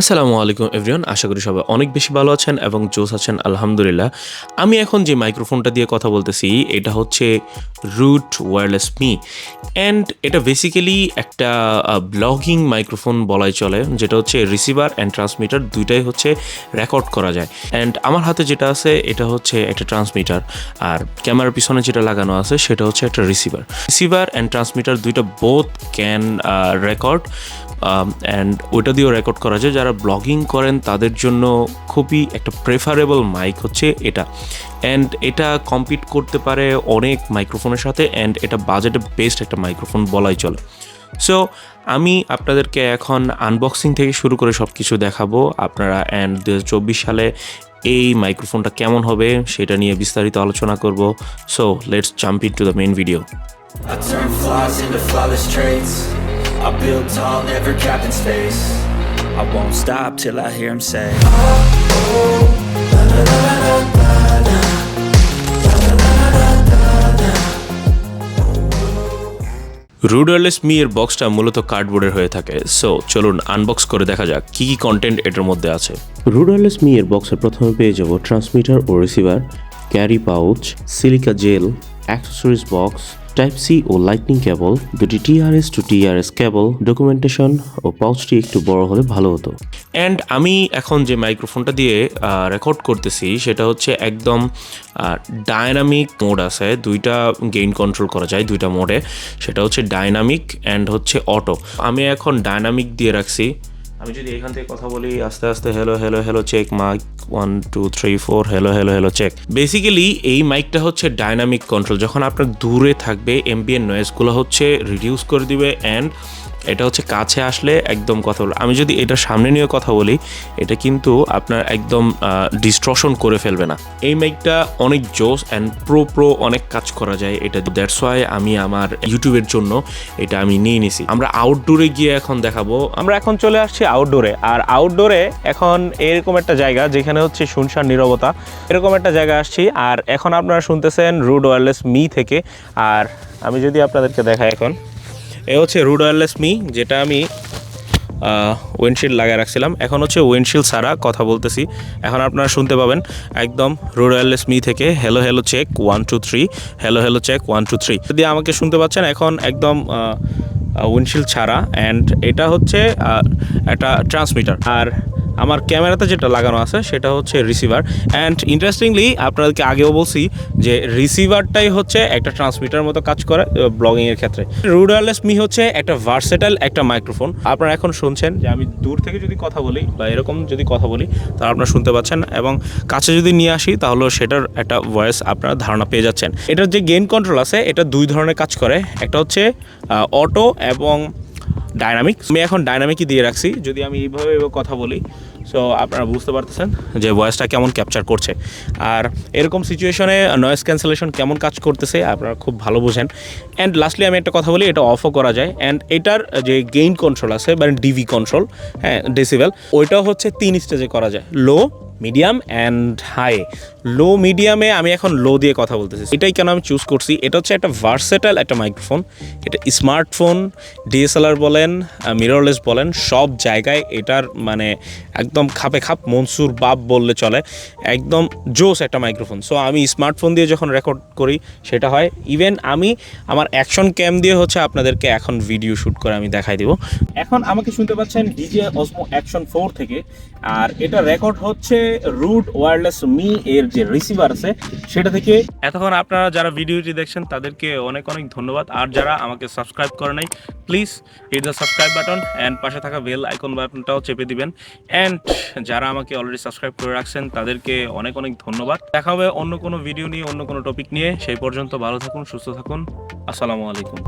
আসসালামু আলাইকুম এভরিওয়ান, আশা করি সবাই অনেক বেশি ভালো আছেন এবং জোস আছেন আলহামদুলিল্লাহ। আমি এখন যে মাইক্রোফোনটা দিয়ে কথা বলতেছি এটা হচ্ছে রুট ওয়্যারলেস মি, অ্যান্ড এটা বেসিক্যালি একটা ব্লগিং মাইক্রোফোন বলাই চলে, যেটা হচ্ছে রিসিভার অ্যান্ড ট্রান্সমিটার দুইটাই হচ্ছে রেকর্ড করা যায়। অ্যান্ড আমার হাতে যেটা আছে এটা হচ্ছে একটা ট্রান্সমিটার, আর ক্যামেরার পিছনে যেটা লাগানো আছে সেটা হচ্ছে একটা রিসিভার অ্যান্ড ট্রান্সমিটার দুইটা বোথ ক্যান রেকর্ড, অ্যান্ড ওইটা দিয়েও রেকর্ড করা যায়। যারা ব্লগিং করেন তাদের জন্য খুবই একটা প্রেফারেবল মাইক হচ্ছে এটা, অ্যান্ড এটা কম্পিট করতে পারে অনেক মাইক্রোফোনের সাথে, অ্যান্ড এটা বাজেটে বেস্ট একটা মাইক্রোফোন বলাই চলে। সো আমি আপনাদেরকে এখন আনবক্সিং থেকে শুরু করে সব কিছু দেখাবো আপনারা, অ্যান্ড 2024 সালে এই মাইক্রোফোনটা কেমন হবে সেটা নিয়ে বিস্তারিত আলোচনা করব। So let's jump into the main video. I turn flaws into flawless traits. I build tall, never capped in space. I won't stop till I hear him say Rode Wireless ME এর বক্সটা মূলত কার্ডবোর্ডের হয়ে থাকে। So চলুন unbox করে দেখা যাক কী কী content এটার মধ্যে আছে। রুড ওয়্যারলেস মি এর বক্সে প্রথমে পেয়ে যাব ট্রান্সমিটার ও receiver, carry pouch, silica gel, accessories box, type C ও লাইটনিং কেবল, দুটি TRS to TRS cable, documentation ও পাউচটি একটু বড় হলে ভালো হতো। অ্যান্ড আমি এখন যে মাইক্রোফোনটা দিয়ে রেকর্ড করতেছি সেটা হচ্ছে একদম ডায়নামিক মোড আছে, দুইটা গেইন কন্ট্রোল করা যায় দুইটা মোডে, সেটা হচ্ছে ডায়নামিক অ্যান্ড হচ্ছে অটো। আমি এখন ডায়নামিক দিয়ে রাখছি। আমি যদি এখান থেকে কথা বলি আস্তে আস্তে, hello hello hello check, mic 1 2 3 4, hello hello hello check. Basically এই মাইকটা হচ্ছে ডায়নামিক কন্ট্রোল, যখন আপনার দূরে থাকবে এমবিএন নয়েজগুলো হচ্ছে রিডিউস করে দিবে, অ্যান্ড এটা হচ্ছে কাছে আসলে একদম কথা বলবে। আমি যদি এটা সামনে নিয়ে কথা বলি এটা কিন্তু আপনার একদম ডিস্ট্রশন করে ফেলবে না। এই মাইকটা অনেক জোস অ্যান্ড প্রো অনেক কাজ করা যায় এটা, দ্যাটস ওয়াই আমি আমার ইউটিউবের জন্য এটা আমি নিয়ে নিছি। আমরা আউটডোরে গিয়ে এখন দেখাবো। আমরা এখন চলে আসছি আউটডোরে, আর আউটডোরে এখন এরকম একটা জায়গা যেখানে হচ্ছে শুনশান নীরবতা, এরকম একটা জায়গা আসছি। আর এখন আপনারা শুনতেছেন রুড ওয়্যারলেস মি থেকে। আর আমি যদি আপনাদেরকে দেখাই, এখন এ হচ্ছে রুড ওয়্যারলেস মি, যেটা আমি উইন্ডশিল্ড লাগিয়ে রাখছিলাম। এখন হচ্ছে উইন্ডশিল্ড ছাড়া কথা বলতেছি। এখন আপনারা শুনতে পাবেন একদম রুড ওয়্যারলেস মি থেকে hello hello check 1 2 3, hello hello check 1 2 3। যদি আমাকে শুনতে পাচ্ছেন এখন একদম উইন্ডশিল্ড ছাড়া, অ্যান্ড এটা হচ্ছে একটা ট্রান্সমিটার। আর আমার ক্যামেরাতে যেটা লাগানো আছে সেটা হচ্ছে রিসিভার। অ্যান্ড ইন্টারেস্টিংলি আপনাদেরকে আগেও বলছি যে রিসিভারটাই হচ্ছে একটা ট্রান্সমিটার মতো কাজ করে ব্লগিংয়ের ক্ষেত্রে। রুড ওয়্যারলেস মি হচ্ছে একটা ভার্সেটাইল একটা মাইক্রোফোন। আপনারা এখন শুনছেন যে আমি দূর থেকে যদি কথা বলি বা এরকম যদি কথা বলি তাহলে আপনারা শুনতে পাচ্ছেন, এবং কাছে যদি নিয়ে আসি তাহলে সেটার একটা ভয়েস আপনারা ধারণা পেয়ে যাচ্ছেন। এটার যে গেইন কন্ট্রোল আছে এটা দুই ধরনের কাজ করে, একটা হচ্ছে অটো এবং ডায়নামিক। আমি এখন ডায়নামিকই দিয়ে রাখছি। যদি আমি এইভাবে কথা বলি সো আপনারা বুঝতে পারতেছেন যে ভয়েসটা কেমন ক্যাপচার করছে, আর এরকম সিচুয়েশনে নয়েজ ক্যান্সেলেশন কেমন কাজ করতেছে আপনারা খুব ভালো বোঝেন। অ্যান্ড লাস্টলি আমি একটা কথা বলি, এটা অফও করা যায়। অ্যান্ড এটার যে গেইন কন্ট্রোল আছে মানে ডিভি কন্ট্রোল, হ্যাঁ ডেসিবেল, ওইটাও হচ্ছে 3 স্টেজে করা যায়, লো, মিডিয়াম অ্যান্ড হাই। লো মিডিয়ামে আমি এখন লো দিয়ে কথা বলতেছি। এটাই কেন আমি চুজ করছি, এটা হচ্ছে একটা ভার্সেটাইল একটা মাইক্রোফোন। এটা স্মার্টফোন, ডিএসএলআর বলেন, মিররলেস বলেন, সব জায়গায় এটার মানে একদম খাপে খাপ, মনসুর বাপ বললে চলে, একদম জোস একটা মাইক্রোফোন। সো আমি স্মার্টফোন দিয়ে যখন রেকর্ড করি সেটা হয়। ইভেন আমি আমার অ্যাকশন ক্যাম দিয়ে হচ্ছে আপনাদেরকে এখন ভিডিও শ্যুট করে আমি দেখাই দিব। এখন আমাকে শুনতে পাচ্ছেন ডিজে অসমো অ্যাকশন 4 থেকে, আর এটা রেকর্ড হচ্ছে রুড ওয়্যারলেস মি এর যে রিসিভার আছে সেটা থেকে। এতক্ষণ আপনারা যারা ভিডিওটি দেখছেন তাদেরকে অনেক অনেক ধন্যবাদ, আর যারা আমাকে সাবস্ক্রাইব করে নাই please hit the subscribe button and পাশে থাকা বেল আইকন বাটনটাও চেপে দিবেন। অ্যান্ড যারা আমাকে অলরেডি সাবস্ক্রাইব করে রাখছেন তাদেরকে অনেক অনেক ধন্যবাদ। দেখা হবে অন্য কোনো ভিডিও নিয়ে, অন্য কোনো টপিক নিয়ে। সেই পর্যন্ত ভালো থাকুন, সুস্থ থাকুন। আসসালামু আলাইকুম।